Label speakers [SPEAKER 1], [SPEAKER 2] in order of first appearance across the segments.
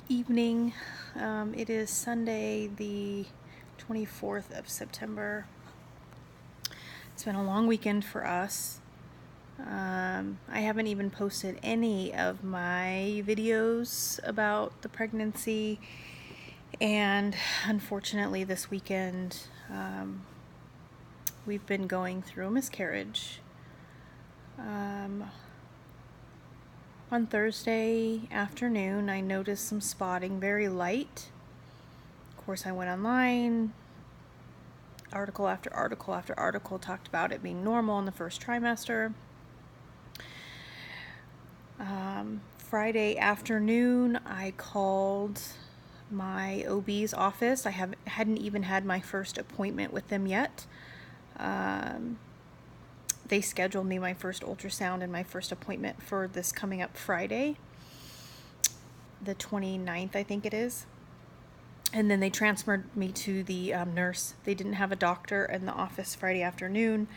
[SPEAKER 1] Evening. It is Sunday, the 24th of September. It's been a long weekend for us. I haven't even posted any of my videos about the pregnancy, and unfortunately this weekend we've been going through a miscarriage. On Thursday afternoon, I noticed some spotting, very light. Of course, I went online. Article after article after article talked about it being normal in the first trimester. Friday afternoon, I called my OB's office. I hadn't even had my first appointment with them yet. They scheduled me my first ultrasound and my first appointment for this coming up Friday, the 29th, I think it is. And then they transferred me to the nurse. They didn't have a doctor in the office Friday afternoon.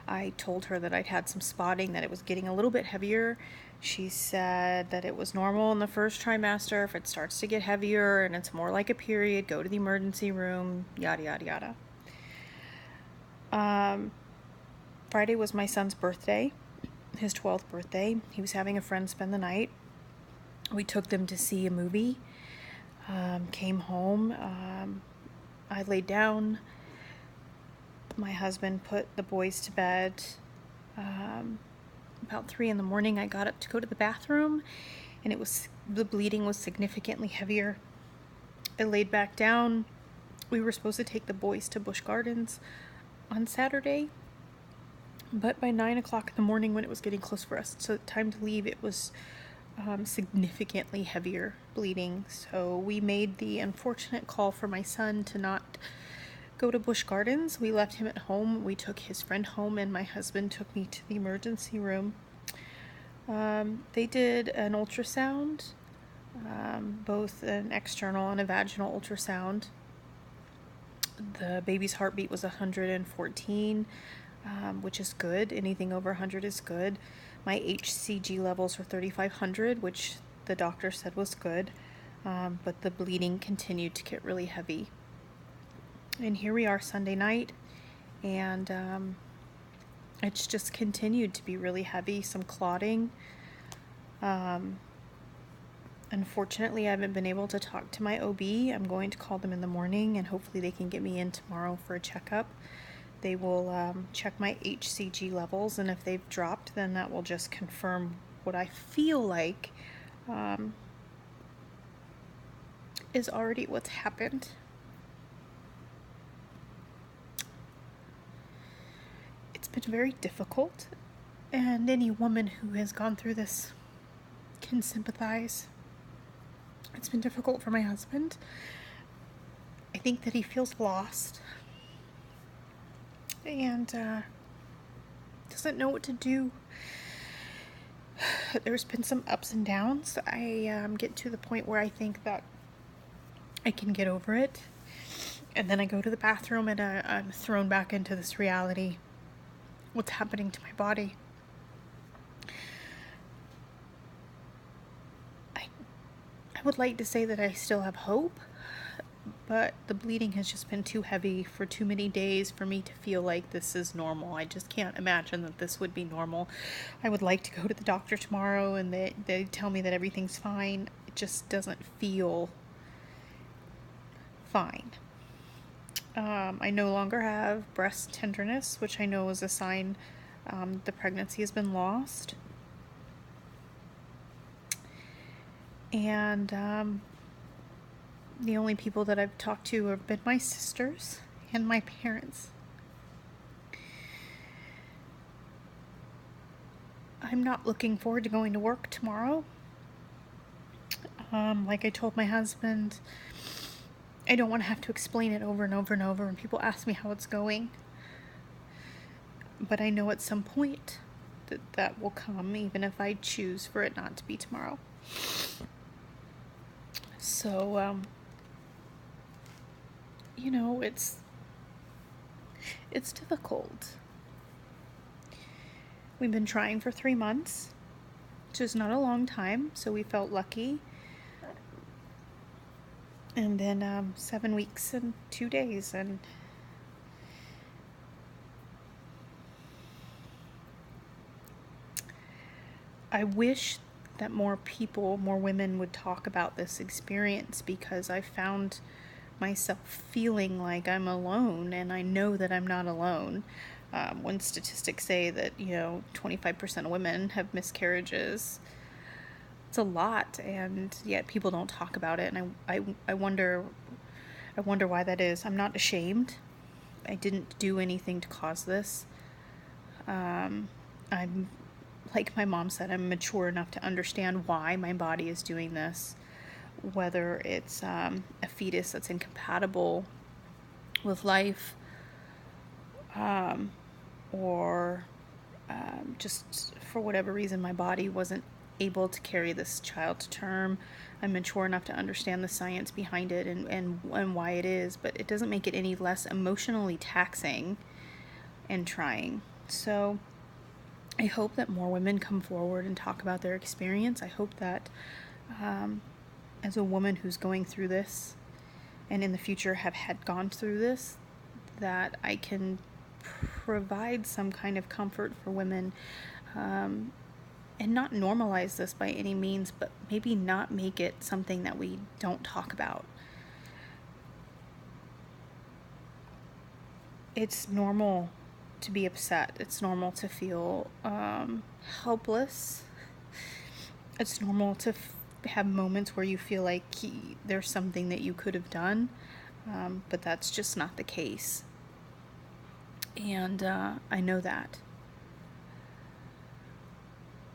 [SPEAKER 1] I told her that I'd had some spotting, that it was getting a little bit heavier. She said that it was normal in the first trimester. If it starts to get heavier and it's more like a period, go to the emergency room, yada, yada, yada. Friday was my son's birthday, his 12th birthday. He was having a friend spend the night. We took them to see a movie. Came home. I laid down. My husband put the boys to bed. About 3 a.m, I got up to go to the bathroom, and the bleeding was significantly heavier. I laid back down. We were supposed to take the boys to Busch Gardens on Saturday, but by 9 o'clock in the morning, when it was getting close for us, so time to leave, it was significantly heavier bleeding. So we made the unfortunate call for my son to not go to Busch Gardens. We left him at home. We took his friend home, and my husband took me to the emergency room. They did an ultrasound, both an external and a vaginal ultrasound. The baby's heartbeat was 114, which is good. Anything over 100 is good. My HCG levels were 3,500, which the doctor said was good, but the bleeding continued to get really heavy. And here we are Sunday night, and it's just continued to be really heavy, some clotting. Unfortunately, I haven't been able to talk to my OB. I'm going to call them in the morning, and hopefully they can get me in tomorrow for a checkup. They will check my HCG levels, and if they've dropped, then that will just confirm what I feel like is already what's happened. It's been very difficult, and any woman who has gone through this can sympathize. It's been difficult for my husband. I think that he feels lost and doesn't know what to do. There's been some ups and downs. I get to the point where I think that I can get over it, and then I go to the bathroom and I'm thrown back into this reality. What's happening to my body? I would like to say that I still have hope, but the bleeding has just been too heavy for too many days for me to feel like this is normal. I just can't imagine that this would be normal. I would like to go to the doctor tomorrow and they tell me that everything's fine. It just doesn't feel fine. I no longer have breast tenderness, which I know is a sign the pregnancy has been lost. And the only people that I've talked to have been my sisters and my parents. I'm not looking forward to going to work tomorrow. Like I told my husband, I don't want to have to explain it over and over and over when people ask me how it's going. But I know at some point that will come, even if I choose for it not to be tomorrow. So, it's difficult. We've been trying for 3 months, which is not a long time, so we felt lucky. and then 7 weeks and 2 days. And I wish that more women would talk about this experience, because I found myself feeling like I'm alone, and I know that I'm not alone. When statistics say that 25% of women have miscarriages, it's a lot, and yet people don't talk about it. And I wonder why that is. I'm not ashamed. I didn't do anything to cause this. I'm, like my mom said, I'm mature enough to understand why my body is doing this, whether it's a fetus that's incompatible with life, or just for whatever reason my body wasn't able to carry this child to term. I'm mature enough to understand the science behind it, and why it is, but it doesn't make it any less emotionally taxing and trying. So I hope that more women come forward and talk about their experience. I hope that as a woman who's going through this, and in the future had gone through this, that I can provide some kind of comfort for women, and not normalize this by any means, but maybe not make it something that we don't talk about. It's normal to be upset. It's normal to feel helpless. It's normal to have moments where you feel like there's something that you could have done, but that's just not the case. And I know that.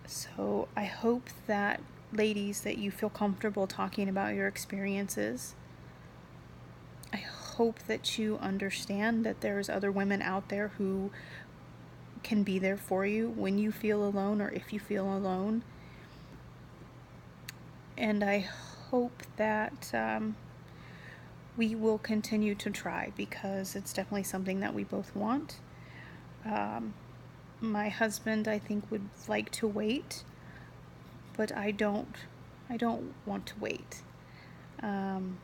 [SPEAKER 1] So I hope that, ladies, that you feel comfortable talking about your experiences. I hope that you understand that there's other women out there who can be there for you when you feel alone, or if you feel alone. And I hope that we will continue to try, because it's definitely something that we both want. My husband, I think, would like to wait, but I don't want to wait. And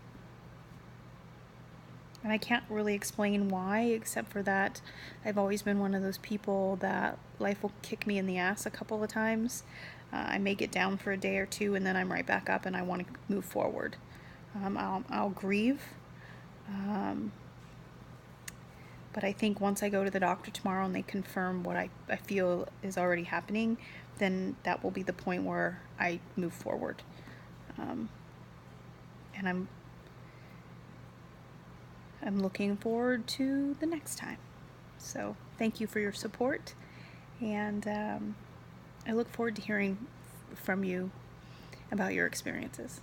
[SPEAKER 1] I can't really explain why, except for that I've always been one of those people that life will kick me in the ass a couple of times. I may get down for a day or two, and then I'm right back up, and I want to move forward. I'll grieve. But I think once I go to the doctor tomorrow and they confirm what I feel is already happening, then that will be the point where I move forward. And I'm looking forward to the next time. So thank you for your support, and I look forward to hearing from you about your experiences.